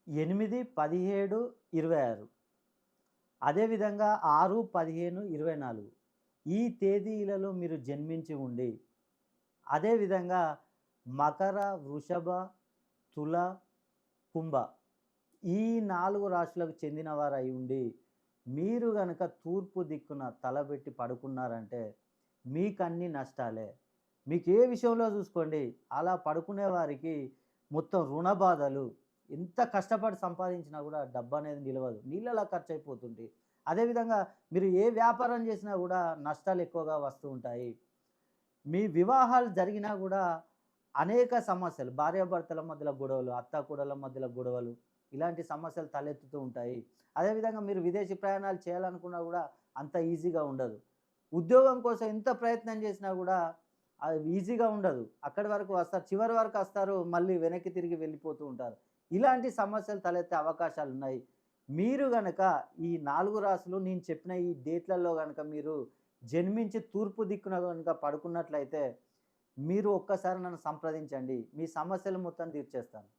8, 17, 26 అదేవిధంగా 6, 15, 24 ఈ తేదీలలో మీరు జన్మించి ఉండి, అదేవిధంగా మకర, వృషభ, తుల, కుంభ ఈ 4 రాశులకు చెందినవారై ఉండి, మీరు గనక తూర్పు దిక్కున తలబెట్టి పడుకున్నారంటే మీకన్నీ నష్టాలే. మీకు ఏ విషయంలో చూసుకోండి, అలా పడుకునే వారికి మొత్తం రుణ బాధలు, ఎంత కష్టపడి సంపాదించినా కూడా డబ్బనేది నిలవదు. నీళ్ళలా ఖర్చయిపోతుంది. అదేవిధంగా మీరు ఏ వ్యాపారం చేసినా కూడా నష్టాలు ఎక్కువగా వస్తూ ఉంటాయి. మీ వివాహాలు జరిగినా గూడా అనేక సమస్యలు, భార్యాభర్తల మధ్యల గొడవలు, అత్తాకోడళ్ళ మధ్యల గొడవలు, ఇలాంటి సమస్యలు తలెత్తుతూ ఉంటాయి. అదేవిధంగా మీరు విదేశీ ప్రయాణాలు చేయాలనుకున్నా గూడా అంత ఈజీగా ఉండదు. ఉద్యోగం కోసం ఎంత ప్రయత్నం చేసినా గూడా అది ఈజీగా ఉండదు. అక్కడి వరకు వస్తారు. చివరి వరకు వస్తారు. మళ్ళీ వెనక్కి తిరిగి వెళ్ళిపోతూ ఉంటారు. ఇలాంటి సమస్యలు తలెత్తే అవకాశాలున్నాయి. మీరు గనక ఈ 4 రాసులు నేను చెప్పిన ఈ డేట్‌లలో గనక మీరు జన్మించి తూర్పు దిక్కున గనుక పడుకున్నట్లయితే, మీరు ఒక్కసారి నన్ను సంప్రదించండి. మీ సమస్యలు మొత్తం తీర్చేస్తాను.